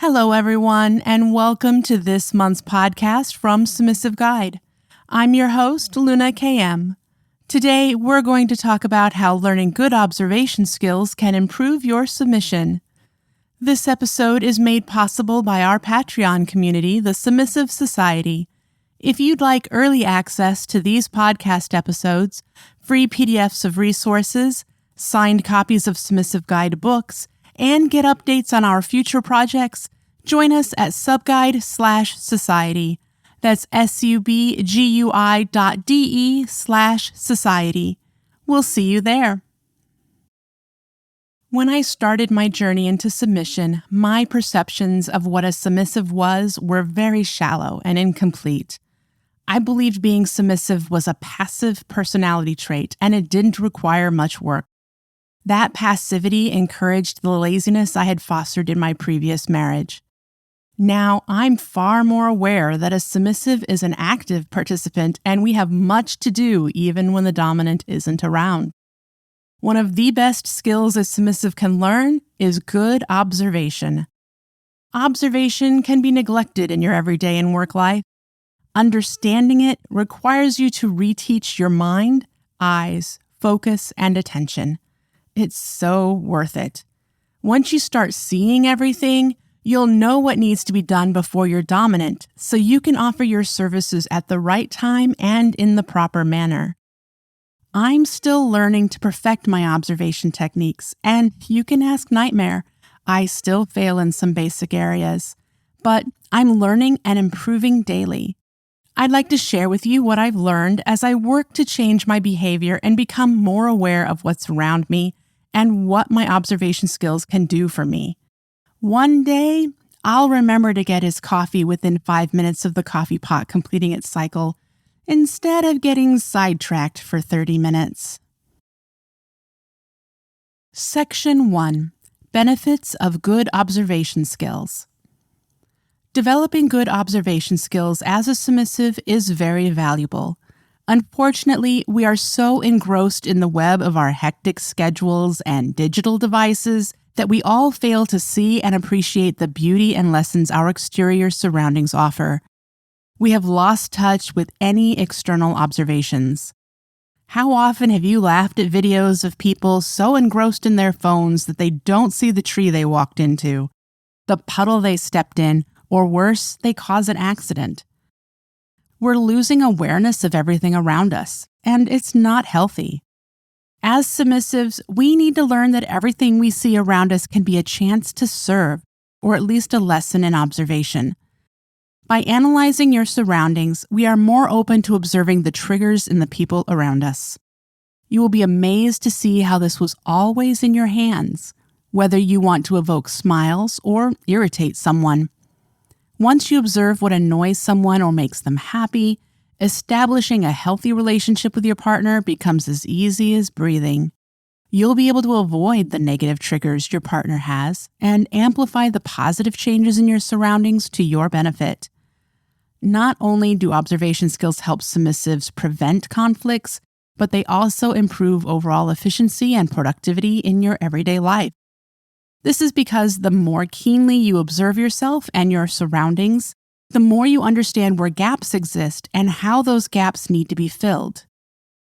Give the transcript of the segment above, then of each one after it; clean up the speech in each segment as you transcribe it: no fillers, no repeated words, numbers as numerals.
Hello, everyone, and welcome to this month's podcast from Submissive Guide. I'm your host, Luna KM. Today, we're going to talk about how learning good observation skills can improve your submission. This episode is made possible by our Patreon community, the Submissive Society. If you'd like early access to these podcast episodes, free PDFs of resources, signed copies of Submissive Guide books, and get updates on our future projects, join us at subguide/society. That's subgui.de/society. We'll see you there. When I started my journey into submission, my perceptions of what a submissive was were very shallow and incomplete. I believed being submissive was a passive personality trait, and it didn't require much work. That passivity encouraged the laziness I had fostered in my previous marriage. Now, I'm far more aware that a submissive is an active participant, and we have much to do even when the dominant isn't around. One of the best skills a submissive can learn is good observation. Observation can be neglected in your everyday and work life. Understanding it requires you to reteach your mind, eyes, focus, and attention. It's so worth it. Once you start seeing everything, you'll know what needs to be done before you're dominant, so you can offer your services at the right time and in the proper manner. I'm still learning to perfect my observation techniques, and you can ask Nightmare. I still fail in some basic areas, but I'm learning and improving daily. I'd like to share with you what I've learned as I work to change my behavior and become more aware of what's around me and what my observation skills can do for me. One day, I'll remember to get his coffee within 5 minutes of the coffee pot completing its cycle, instead of getting sidetracked for 30 minutes. Section 1. Benefits of good observation skills. Developing good observation skills as a submissive is very valuable. Unfortunately, we are so engrossed in the web of our hectic schedules and digital devices that we all fail to see and appreciate the beauty and lessons our exterior surroundings offer. We have lost touch with any external observations. How often have you laughed at videos of people so engrossed in their phones that they don't see the tree they walked into, the puddle they stepped in, or worse, they cause an accident? We're losing awareness of everything around us, and it's not healthy. As submissives, we need to learn that everything we see around us can be a chance to serve, or at least a lesson in observation. By analyzing your surroundings, we are more open to observing the triggers in the people around us. You will be amazed to see how this was always in your hands, whether you want to evoke smiles or irritate someone. Once you observe what annoys someone or makes them happy, establishing a healthy relationship with your partner becomes as easy as breathing. You'll be able to avoid the negative triggers your partner has and amplify the positive changes in your surroundings to your benefit. Not only do observation skills help submissives prevent conflicts, but they also improve overall efficiency and productivity in your everyday life. This is because the more keenly you observe yourself and your surroundings, the more you understand where gaps exist and how those gaps need to be filled.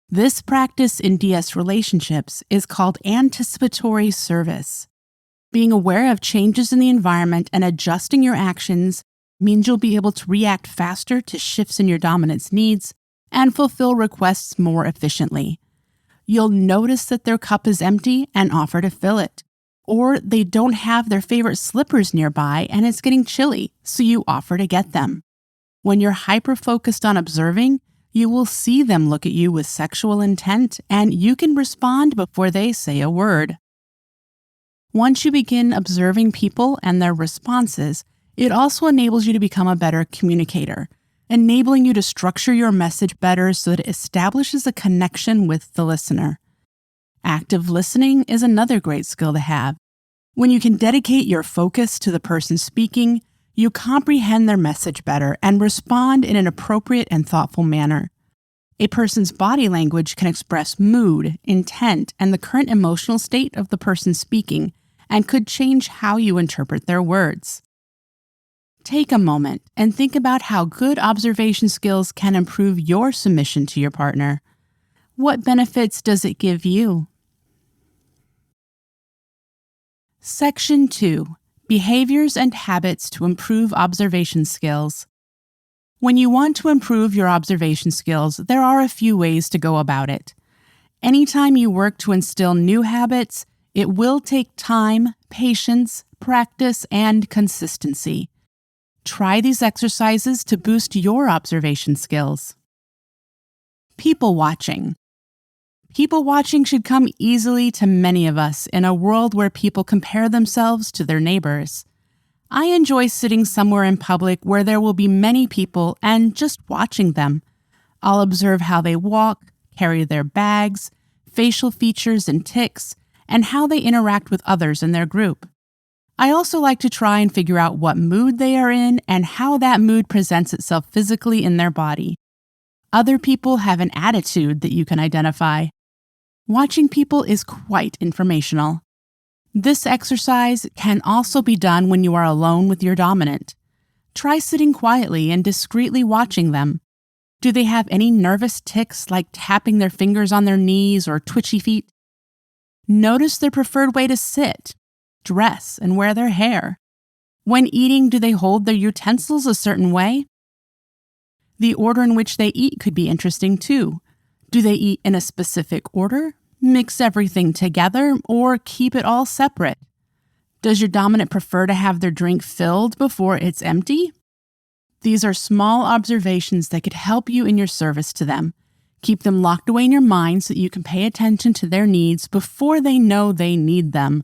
This practice in DS relationships is called anticipatory service. Being aware of changes in the environment and adjusting your actions means you'll be able to react faster to shifts in your dominant's needs and fulfill requests more efficiently. You'll notice that their cup is empty and offer to fill it. Or they don't have their favorite slippers nearby and it's getting chilly, so you offer to get them. When you're hyper-focused on observing, you will see them look at you with sexual intent, and you can respond before they say a word. Once you begin observing people and their responses, it also enables you to become a better communicator, enabling you to structure your message better so that it establishes a connection with the listener. Active listening is another great skill to have. When you can dedicate your focus to the person speaking, you comprehend their message better and respond in an appropriate and thoughtful manner. A person's body language can express mood, intent, and the current emotional state of the person speaking, and could change how you interpret their words. Take a moment and think about how good observation skills can improve your submission to your partner. What benefits does it give you? Section 2. Behaviors and habits to improve observation skills. When you want to improve your observation skills, there are a few ways to go about it. Anytime you work to instill new habits, it will take time, patience, practice, and consistency. Try these exercises to boost your observation skills. People watching. People watching should come easily to many of us in a world where people compare themselves to their neighbors. I enjoy sitting somewhere in public where there will be many people and just watching them. I'll observe how they walk, carry their bags, facial features and tics, and how they interact with others in their group. I also like to try and figure out what mood they are in and how that mood presents itself physically in their body. Other people have an attitude that you can identify. Watching people is quite informational. This exercise can also be done when you are alone with your dominant. Try sitting quietly and discreetly watching them. Do they have any nervous tics like tapping their fingers on their knees or twitchy feet? Notice their preferred way to sit, dress, and wear their hair. When eating, do they hold their utensils a certain way? The order in which they eat could be interesting too. Do they eat in a specific order, mix everything together, or keep it all separate? Does your dominant prefer to have their drink filled before it's empty? These are small observations that could help you in your service to them. Keep them locked away in your mind so that you can pay attention to their needs before they know they need them.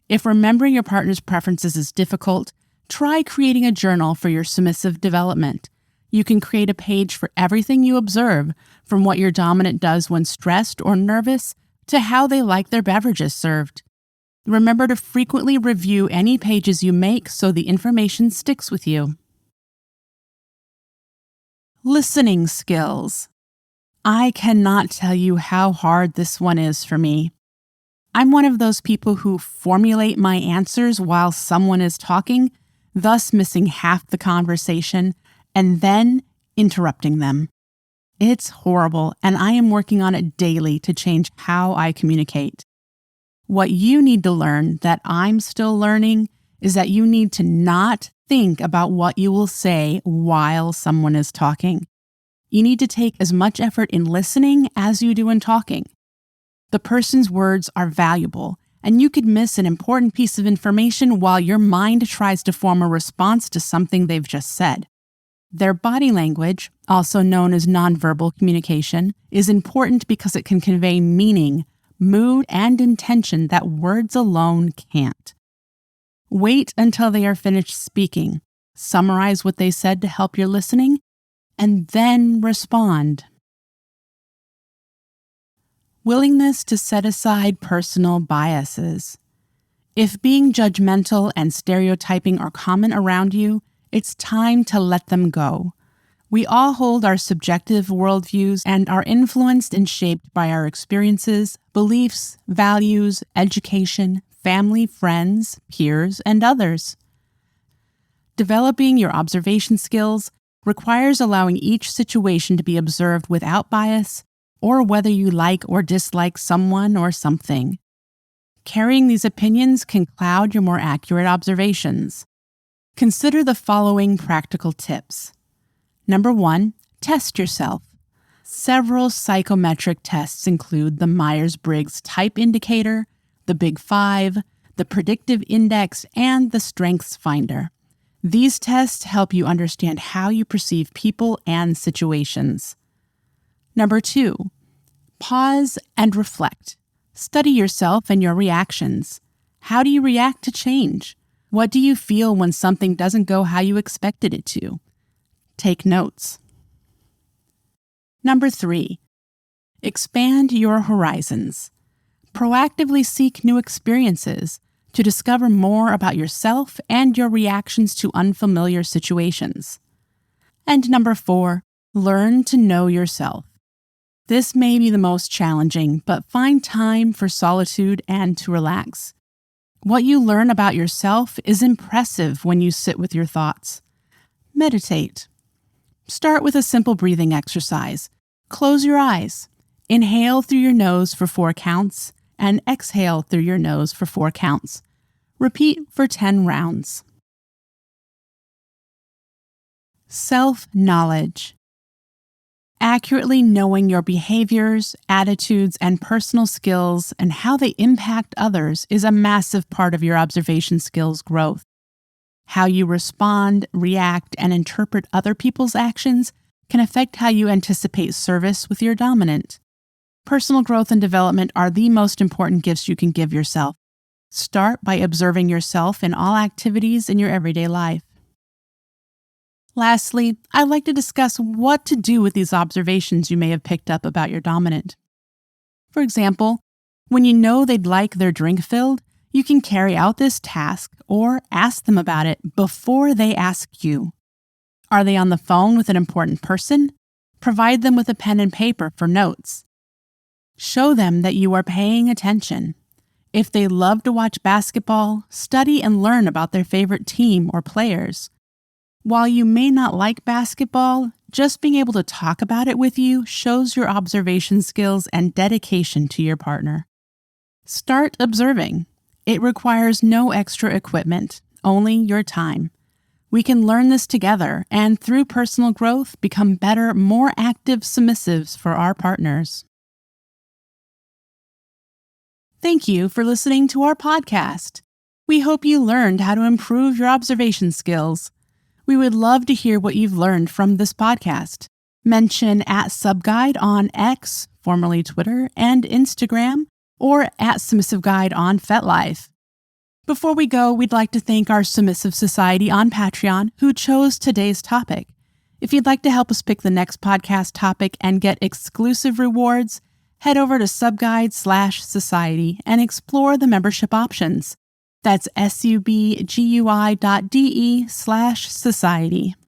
If remembering your partner's preferences is difficult, try creating a journal for your submissive development. You can create a page for everything you observe, from what your dominant does when stressed or nervous to how they like their beverages served. Remember to frequently review any pages you make so the information sticks with you. Listening skills. I cannot tell you how hard this one is for me. I'm one of those people who formulate my answers while someone is talking, thus missing half the conversation, and then interrupting them. It's horrible, and I am working on it daily to change how I communicate. What you need to learn that I'm still learning is that you need to not think about what you will say while someone is talking. You need to take as much effort in listening as you do in talking. The person's words are valuable, and you could miss an important piece of information while your mind tries to form a response to something they've just said. Their body language, also known as nonverbal communication, is important because it can convey meaning, mood, and intention that words alone can't. Wait until they are finished speaking, summarize what they said to help your listening, and then respond. Willingness to set aside personal biases. If being judgmental and stereotyping are common around you, it's time to let them go. We all hold our subjective worldviews and are influenced and shaped by our experiences, beliefs, values, education, family, friends, peers, and others. Developing your observation skills requires allowing each situation to be observed without bias, or whether you like or dislike someone or something. Carrying these opinions can cloud your more accurate observations. Consider the following practical tips. Number 1, test yourself. Several psychometric tests include the Myers-Briggs Type Indicator, the Big Five, the Predictive Index, and the Strengths Finder. These tests help you understand how you perceive people and situations. Number 2, pause and reflect. Study yourself and your reactions. How do you react to change? What do you feel when something doesn't go how you expected it to? Take notes. Number 3, expand your horizons. Proactively seek new experiences to discover more about yourself and your reactions to unfamiliar situations. And number 4, learn to know yourself. This may be the most challenging, but find time for solitude and to relax. What you learn about yourself is impressive when you sit with your thoughts. Meditate. Start with a simple breathing exercise. Close your eyes. Inhale through your nose for 4 counts and exhale through your nose for 4 counts. Repeat for 10 rounds. Self-knowledge. Accurately knowing your behaviors, attitudes, and personal skills and how they impact others is a massive part of your observation skills growth. How you respond, react, and interpret other people's actions can affect how you anticipate service with your dominant. Personal growth and development are the most important gifts you can give yourself. Start by observing yourself in all activities in your everyday life. Lastly, I'd like to discuss what to do with these observations you may have picked up about your dominant. For example, when you know they'd like their drink filled, you can carry out this task or ask them about it before they ask you. Are they on the phone with an important person? Provide them with a pen and paper for notes. Show them that you are paying attention. If they love to watch basketball, study and learn about their favorite team or players. While you may not like basketball, just being able to talk about it with you shows your observation skills and dedication to your partner. Start observing. It requires no extra equipment, only your time. We can learn this together and through personal growth become better, more active submissives for our partners. Thank you for listening to our podcast. We hope you learned how to improve your observation skills. We would love to hear what you've learned from this podcast. Mention @SubGuide on X, formerly Twitter, and Instagram, or @Submissive Guide on FetLife. Before we go, we'd like to thank our Submissive Society on Patreon who chose today's topic. If you'd like to help us pick the next podcast topic and get exclusive rewards, head over to subguide/society and explore the membership options. That's subgui.de/society.